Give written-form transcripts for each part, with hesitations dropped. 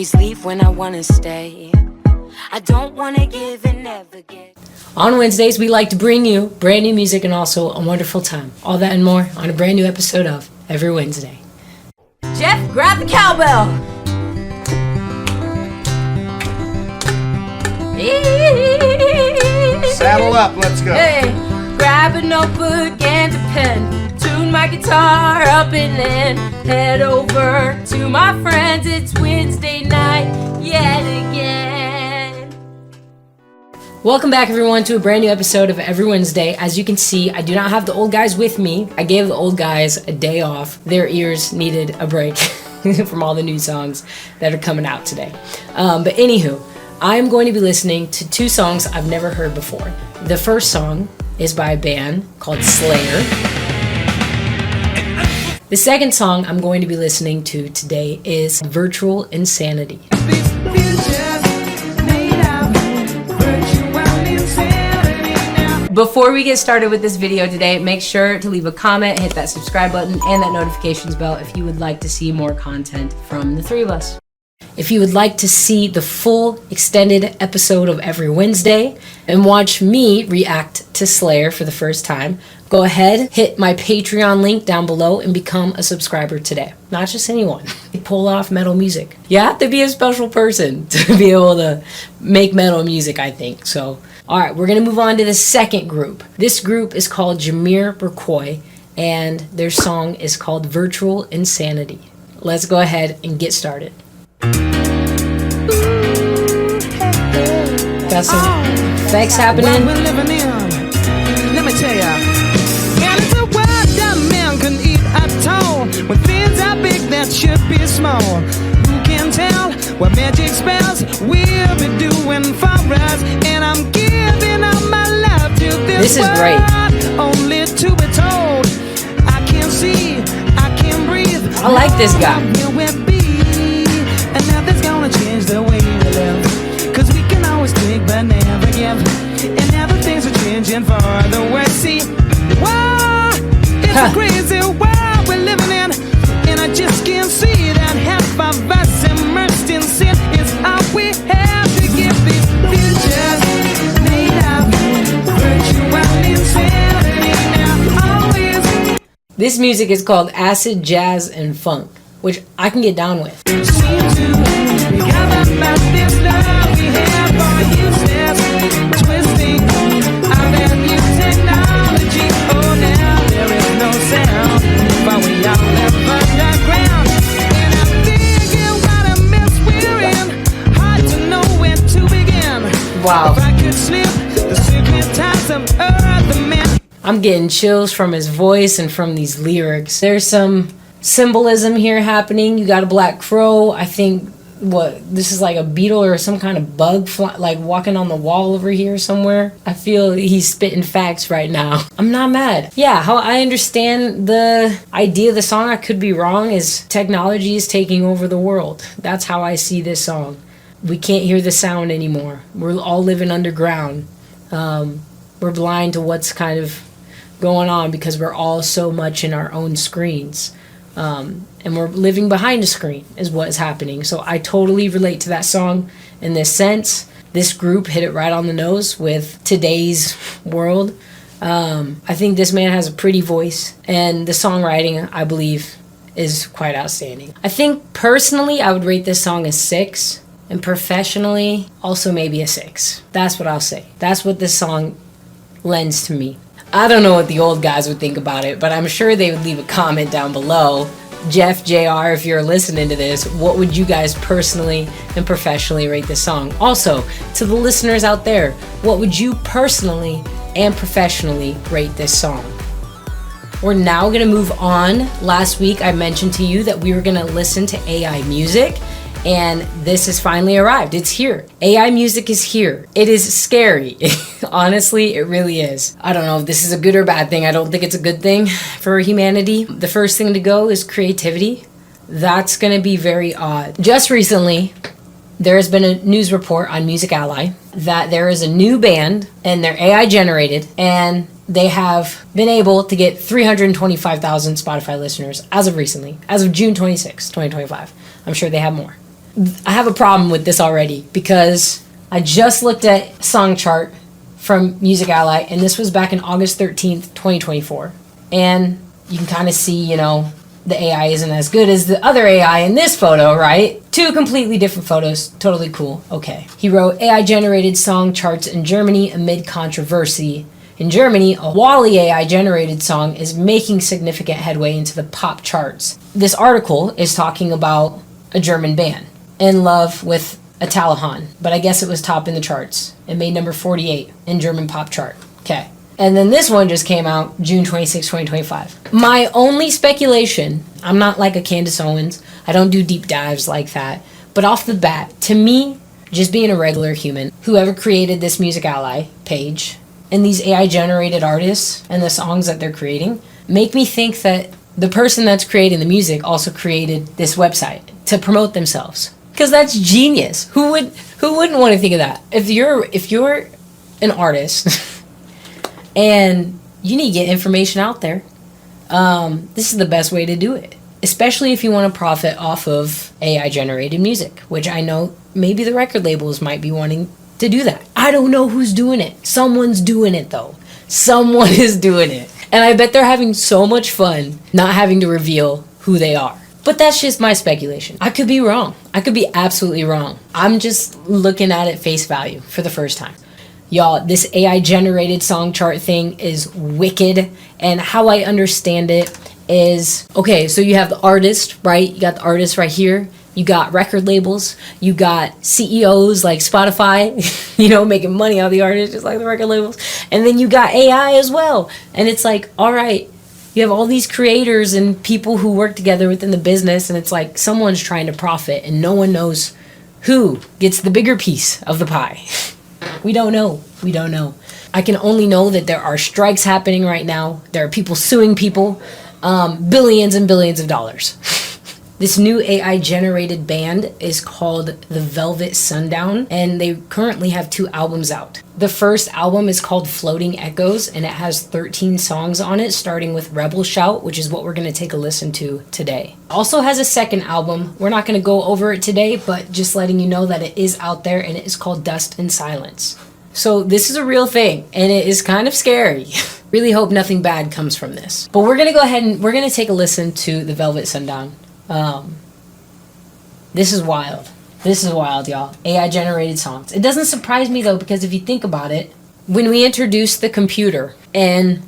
always leave when I wanna stay. I don't wanna give and never get. On Wednesdays, we like to bring you brand new music and also a wonderful time. All that and more on a brand new episode of Every Wednesday. Jeff, grab the cowbell. Saddle up, let's go. Hey, grab a notebook and a pen. Tune my guitar up and then head over to my friends. It's Wednesday night yet again. Welcome back, everyone, to a brand new episode of Every Wednesday. As you can see, I do not have the old guys with me. I gave the old guys a day off. Their ears needed a break from all the new songs that are coming out today. But anywho, I'm going to be listening to two songs I've never heard before. The first song is by a band called Slayer. The second song I'm going to be listening to today is Virtual Insanity. Before we get started with this video today, make sure to leave a comment, hit that subscribe button, and that notifications bell if you would like to see more content from the three of us. If you would like to see the full extended episode of Every Wednesday and watch me react to Slayer for the first time, go ahead, hit my Patreon link down below and become a subscriber today. Not just anyone. Pull off metal music. You have to be a special person to be able to make metal music, I think. So, alright, we're going to move on to the second group. This group is called Jamiroquai, and their song is called Virtual Insanity. Let's go ahead and get started. Got some effects happening. We're living in. Let me tell ya. And it's a world that man can eat at all. When things are big that should be small. Who can tell what magic spells we'll be doing for us? And I'm giving all my love to this is great. Only to be told. I can't see, I can't breathe. I like this guy. Where we'll be. And nothing's gonna change the way we live. Cause we can always take but never give. And now the things are changing for the worse. See, whoa, it's a crazy world we're living in. And I just can't see that half of us immersed in sin is all we have to give these futures made of virtual insanity. Now always. This music is called acid, jazz, and funk, which I can get down with. Seem to be gathered about this love we have for useless twisting of their new technology. Oh, now there is no sound, but we all live underground. And I'm thinking what a mess we're in. Hard to know where to begin. Wow. If I could slip the secret ties of earth, the man. I'm getting chills from his voice and from these lyrics. There's some symbolism here happening. You got a black crow. I think this is like a beetle or some kind of bug like walking on the wall over here somewhere. I feel he's spitting facts right now. I'm not mad. Yeah, how I understand the idea of the song, I could be wrong, is technology is taking over the world. That's how I see this song. We can't hear the sound anymore. We're all living underground. We're blind to what's kind of going on because we're all so much in our own screens. And we're living behind a screen is what is happening. So I totally relate to that song in this sense. This group hit it right on the nose with today's world. I think this man has a pretty voice, and the songwriting, I believe, is quite outstanding. I think personally I would rate this song a 6, and professionally also maybe a 6. That's what I'll say. That's what this song lends to me. I don't know what the old guys would think about it, but I'm sure they would leave a comment down below. Jeff, JR, if you're listening to this, what would you guys personally and professionally rate this song? Also, to the listeners out there, what would you personally and professionally rate this song? We're now going to move on. Last week I mentioned to you that we were going to listen to AI music, and this has finally arrived. It's here. AI music is here. It is scary. Honestly, it really is. I don't know if this is a good or bad thing. I don't think it's a good thing for humanity. The first thing to go is creativity. That's going to be very odd. Just recently, there has been a news report on Music Ally that there is a new band and they're AI generated, and they have been able to get 325,000 Spotify listeners as of recently, as of June 26, 2025. I'm sure they have more. I have a problem with this already because I just looked at song chart from Music Ally, and this was back in August 13th, 2024. And you can kind of see, you know, the AI isn't as good as the other AI in this photo, right? Two completely different photos. Totally cool. Okay. He wrote, AI-generated song charts in Germany amid controversy. In Germany, a Wally AI-generated song is making significant headway into the pop charts. This article is talking about a German band, In Love with Italian, but I guess it was top in the charts. It made number 48 in German pop chart. Okay. And then this one just came out June 26, 2025. My only speculation, I'm not like a Candace Owens. I don't do deep dives like that. But off the bat, to me, just being a regular human, whoever created this Music Ally page and these AI-generated artists and the songs that they're creating make me think that the person that's creating the music also created this website to promote themselves. Because that's genius. Who wouldn't want to think of that? If you're an artist and you need to get information out there, this is the best way to do it. Especially if you want to profit off of AI-generated music, which I know maybe the record labels might be wanting to do that. I don't know who's doing it. Someone's doing it, though. Someone is doing it. And I bet they're having so much fun not having to reveal who they are. But that's just my speculation. I could be wrong. I could be absolutely wrong. I'm just looking at it face value for the first time. Y'all, this AI-generated song chart thing is wicked, and how I understand it is, okay, so you have the artist, right? You got the artist right here. You got record labels. You got CEOs like Spotify, you know, making money on the artists just like the record labels. And then you got AI as well. And it's like, all right, you have all these creators and people who work together within the business, and it's like someone's trying to profit, and no one knows who gets the bigger piece of the pie. We don't know. We don't know. I can only know that there are strikes happening right now. There are people suing people, billions and billions of dollars. This new AI-generated band is called The Velvet Sundown, and they currently have 2 albums out. The first album is called Floating Echoes, and it has 13 songs on it, starting with Rebel Shout, which is what we're going to take a listen to today. Also has a second album. We're not going to go over it today, but just letting you know that it is out there, and it is called Dust and Silence. So this is a real thing, and it is kind of scary. Really hope nothing bad comes from this. But we're going to go ahead and we're going to take a listen to The Velvet Sundown. This is wild. This is wild, y'all. AI-generated songs. It doesn't surprise me, though, because if you think about it, when we introduced the computer and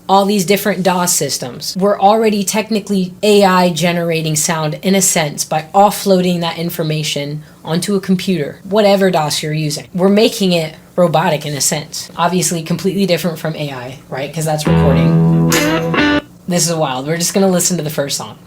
all these different DAW systems, we're already technically AI-generating sound in a sense by offloading that information onto a computer, whatever DOS you're using. We're making it robotic in a sense. Obviously, completely different from AI, right? Because that's recording. This is wild. We're just going to listen to the first song.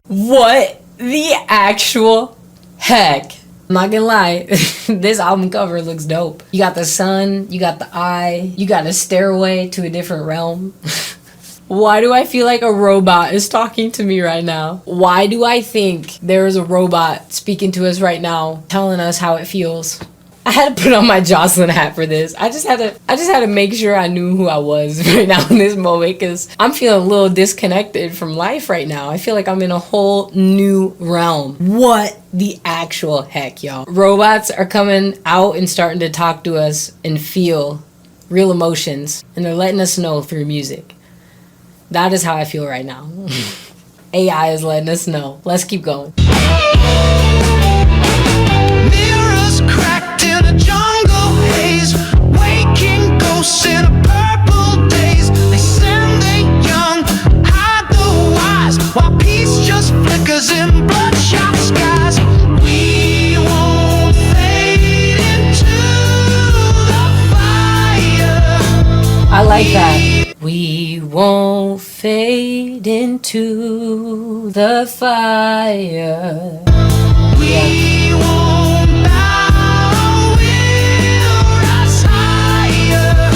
What the actual heck? I'm not gonna lie, this album cover looks dope. You got the sun, you got the eye, you got a stairway to a different realm. Why do I feel like a robot is talking to me right now? Why do I think there is a robot speaking to us right now, telling us how it feels? I had to put on my Jocelyn hat for this. I just had to make sure I knew who I was right now in this moment, because I'm feeling a little disconnected from life right now. I feel like I'm in a whole new realm. What the actual heck, y'all? Robots are coming out and starting to talk to us and feel real emotions, and they're letting us know through music. That is how I feel right now. AI is letting us know. Let's keep going. Mirrors cracked in a jungle haze, waking ghosts in a purple daze. They send the young, hide the wise, while peace just flickers in bloodshot skies. We won't fade into the fire. I like that. We won't fade into the fire. We won't bow, we'll rise higher.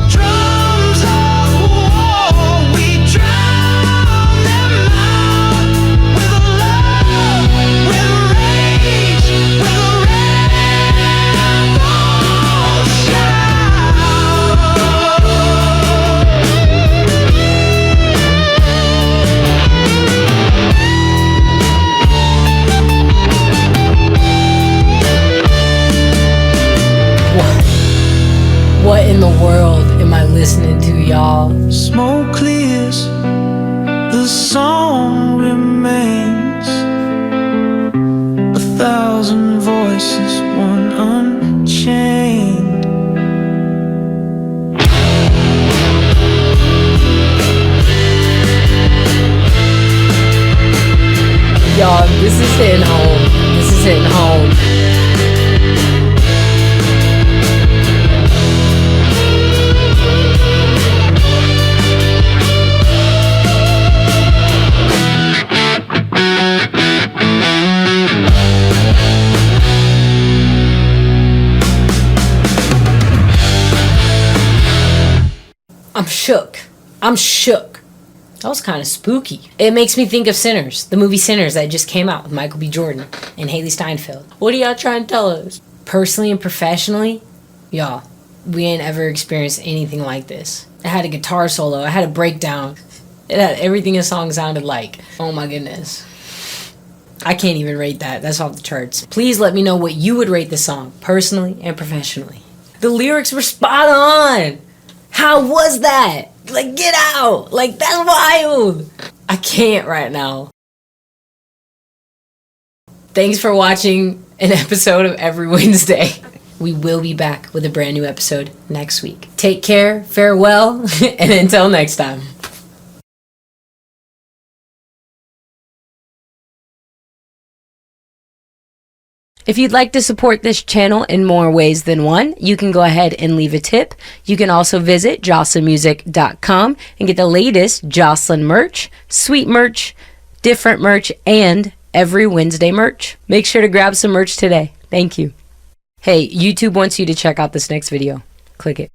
Drums of war, we drown them out. With love, with rage, with a rebel shout. What in the world am I listening to, y'all? Smoke clears, the song remains. 1,000 voices, one unchained. Y'all, this is hitting home. This is hitting home. I'm shook. I'm shook. That was kind of spooky. It makes me think of Sinners, the movie Sinners that just came out with Michael B. Jordan and Haley Steinfeld. What are y'all trying to tell us? Personally and professionally, y'all, we ain't ever experienced anything like this. It had a guitar solo. It had a breakdown. It had everything a song sounded like. Oh my goodness. I can't even rate that. That's off the charts. Please let me know what you would rate the song, personally and professionally. The lyrics were spot on. How was that? Like, get out. Like, that's wild. I can't right now. Thanks for watching an episode of Every Wednesday. We will be back with a brand new episode next week. Take care, farewell, and until next time. If you'd like to support this channel in more ways than one, you can go ahead and leave a tip. You can also visit jocelynmusic.com and get the latest Jocelyn merch, sweet merch, different merch, and Every Wednesday merch. Make sure to grab some merch today. Thank you. Hey, YouTube wants you to check out this next video. Click it.